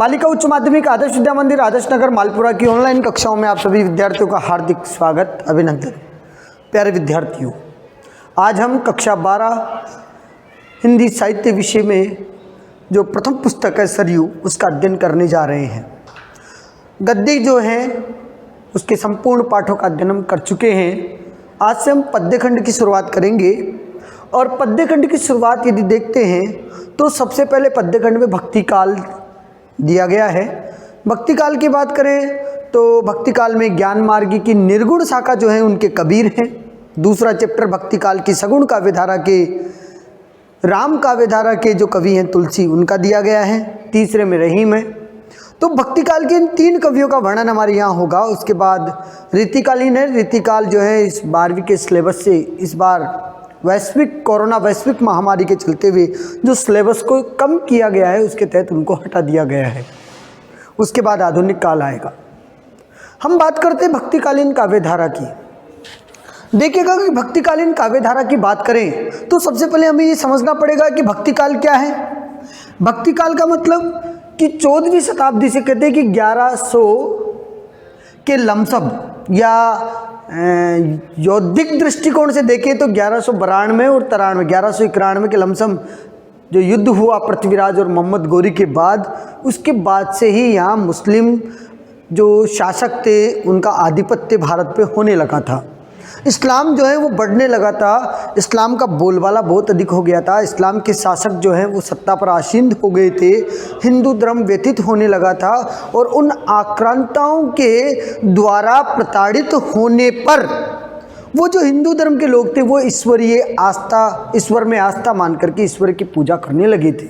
बालिका उच्च माध्यमिक आदर्श विद्या मंदिर आदर्श नगर मालपुरा की ऑनलाइन कक्षाओं में आप सभी विद्यार्थियों का हार्दिक स्वागत अभिनंदन। प्यारे विद्यार्थियों, आज हम कक्षा 12 हिंदी साहित्य विषय में जो प्रथम पुस्तक है सरयू, उसका अध्ययन करने जा रहे हैं। गद्य जो है उसके संपूर्ण पाठों का अध्ययन हम कर चुके हैं। आज से हम पद्यखंड की शुरुआत करेंगे और पद्यखंड की शुरुआत यदि देखते हैं तो सबसे पहले पद्यखंड में भक्ति काल दिया गया है। भक्ति काल की बात करें तो भक्ति काल में ज्ञान मार्गी की निर्गुण शाखा जो है उनके कबीर हैं। दूसरा चैप्टर भक्ति काल की सगुण काव्यधारा के राम काव्यधारा के जो कवि हैं तुलसी, उनका दिया गया है। तीसरे में रहीम है। तो भक्ति काल के इन 3 कवियों का वर्णन हमारे यहाँ होगा। उसके बाद रीतिकालीन है। रीतिकाल जो है इस 12वीं के सिलेबस से इस बार कोरोना वैश्विक महामारी के चलते हुए जो सिलेबस को कम किया गया है उसके तहत उनको हटा दिया गया है। उसके बाद आधुनिक काल आएगा। हम बात करते हैं भक्तिकालीन काव्यधारा की। देखिएगा कि भक्तिकालीन काव्यधारा की बात करें तो सबसे पहले हमें ये समझना पड़ेगा कि भक्तिकाल क्या है। भक्तिकाल का मतलब कि 14वीं शताब्दी से कहते हैं कि 1100 के लमसम या यौद्धिक दृष्टिकोण से देखें तो 1192 और 1191 के लमसम जो युद्ध हुआ पृथ्वीराज और मोहम्मद गोरी के बाद, उसके बाद से ही यहाँ मुस्लिम जो शासक थे उनका आधिपत्य भारत पे होने लगा था। इस्लाम जो है वो बढ़ने लगा था। इस्लाम का बोलबाला बहुत अधिक हो गया था। इस्लाम के शासक जो हैं वो सत्ता पर आसीन हो गए थे। हिंदू धर्म व्यतीत होने लगा था और उन आक्रांताओं के द्वारा प्रताड़ित होने पर वो जो हिंदू धर्म के लोग थे वो ईश्वर में आस्था मान करके ईश्वर की पूजा करने लगे थे।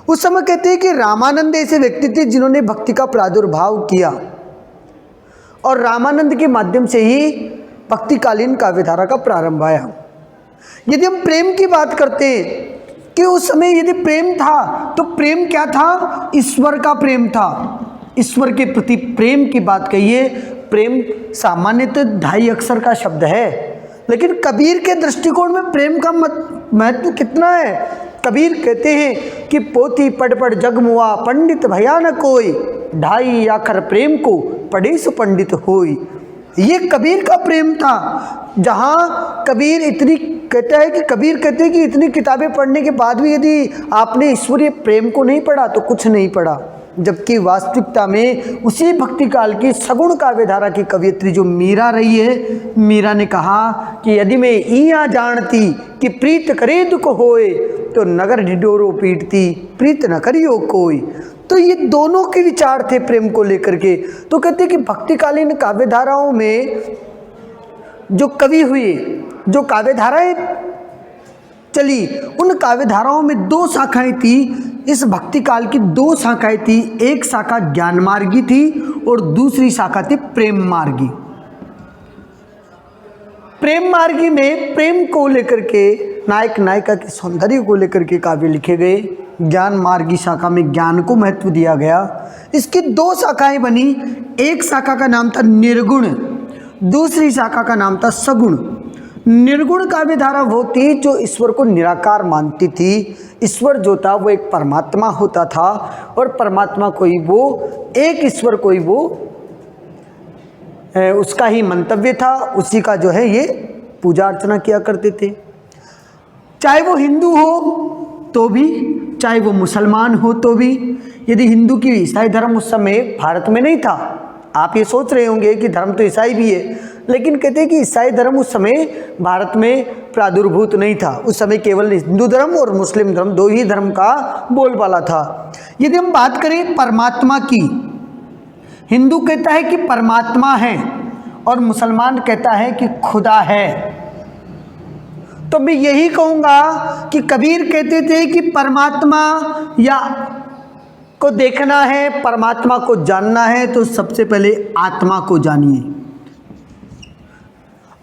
उस समय कहते हैं कि रामानंद ऐसे व्यक्ति थे जिन्होंने भक्ति का प्रादुर्भाव किया और रामानंद के माध्यम से ही भक्तिकालीन काव्यधारा का प्रारंभ आया। यदि हम प्रेम की बात करते हैं कि उस समय यदि प्रेम था तो प्रेम क्या था? ईश्वर का प्रेम था। ईश्वर के प्रति प्रेम की बात कहिए। प्रेम सामान्यतः 2.5 अक्षर का शब्द है, लेकिन कबीर के दृष्टिकोण में प्रेम का महत्व कितना है। कबीर कहते हैं कि पोथी पढ़ पढ़ जग मुआ, पंडित भया न कोई, 2.5 अक्षर प्रेम को पढ़े सो पंडित होई। ये कबीर का प्रेम था। जहाँ कबीर कहते हैं कि इतनी किताबें पढ़ने के बाद भी यदि आपने ईश्वरीय प्रेम को नहीं पढ़ा तो कुछ नहीं पढ़ा। जबकि वास्तविकता में उसी भक्ति काल की सगुण काव्यधारा की कवियत्री जो मीरा रही है, मीरा ने कहा कि यदि मैं इया जानती कि प्रीत करे दुख होए, तो नगर ढिढोरो पीटती प्रीत न करियो कोई। तो ये दोनों के विचार थे प्रेम को लेकर के। तो कहते हैं कि भक्तिकालीन काव्यधाराओं में जो कवि हुए, जो काव्यधाराएं चली, उन काव्यधाराओं में 2 शाखाएं थी। इस भक्ति काल की 2 शाखाएं थी। एक शाखा ज्ञान मार्गी थी और दूसरी शाखा थी प्रेम मार्गी। प्रेम मार्गी में प्रेम को लेकर के, नायक नायिका के सौंदर्य को लेकर के काव्य लिखे गए। ज्ञान मार्गी शाखा में ज्ञान को महत्व दिया गया। इसकी 2 शाखाएं बनी। एक शाखा का नाम था निर्गुण, दूसरी शाखा का नाम था सगुण। निर्गुण काव्यधारा वो थी जो ईश्वर को निराकार मानती थी। ईश्वर जो था वो एक परमात्मा होता था और परमात्मा को ही वो एक ईश्वर को ही वो उसका ही मंतव्य था, उसी का जो है ये पूजा अर्चना किया करते थे। चाहे वो हिंदू हो तो भी, चाहे वो मुसलमान हो तो भी। यदि हिंदू की ईसाई धर्म उस समय भारत में नहीं था, आप ये सोच रहे होंगे कि धर्म तो ईसाई भी है, लेकिन कहते हैं कि ईसाई धर्म उस समय भारत में प्रादुर्भूत नहीं था। उस समय केवल हिंदू धर्म और मुस्लिम धर्म 2 ही धर्म का बोलबाला था। यदि हम बात करें परमात्मा की, हिंदू कहता है कि परमात्मा है और मुसलमान कहता है कि खुदा है। तो मैं यही कहूँगा कि कबीर कहते थे कि परमात्मा या को देखना है, परमात्मा को जानना है तो सबसे पहले आत्मा को जानिए।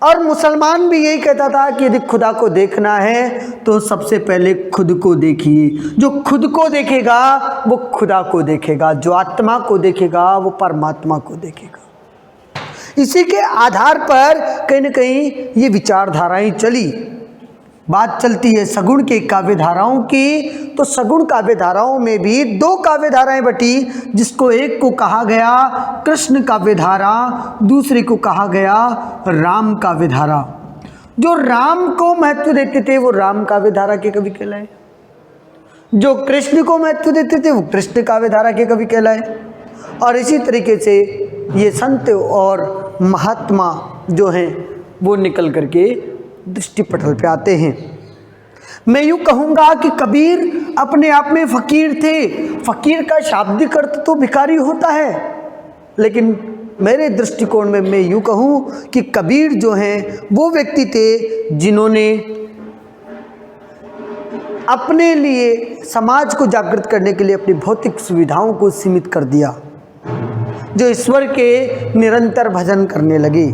और मुसलमान भी यही कहता था कि यदि खुदा को देखना है तो सबसे पहले खुद को देखिए। जो खुद को देखेगा वो खुदा को देखेगा, जो आत्मा को देखेगा वो परमात्मा को देखेगा। इसी के आधार पर कहीं न कहीं ये विचारधाराएं चली। बात चलती है सगुण के काव्य धाराओं की, तो सगुण काव्य धाराओं में भी दो काव्य धाराएं बटी, जिसको एक को कहा गया कृष्ण काव्य धारा, दूसरे को कहा गया राम काव्य धारा। जो राम को महत्व देते थे वो राम काव्य धारा के कवि कहलाए, जो कृष्ण को महत्व देते थे वो कृष्ण काव्य धारा के कवि कहलाए। और इसी तरीके से ये संत और महात्मा जो हैं वो निकल करके दृष्टि पटल पे आते हैं। मैं यूँ कहूँगा कि कबीर अपने आप में फ़कीर थे। फ़कीर का शाब्दिक अर्थ तो भिखारी होता है, लेकिन मेरे दृष्टिकोण में मैं यूँ कहूँ कि कबीर जो हैं वो व्यक्ति थे जिन्होंने अपने लिए समाज को जागृत करने के लिए अपनी भौतिक सुविधाओं को सीमित कर दिया, जो ईश्वर के निरंतर भजन करने लगे।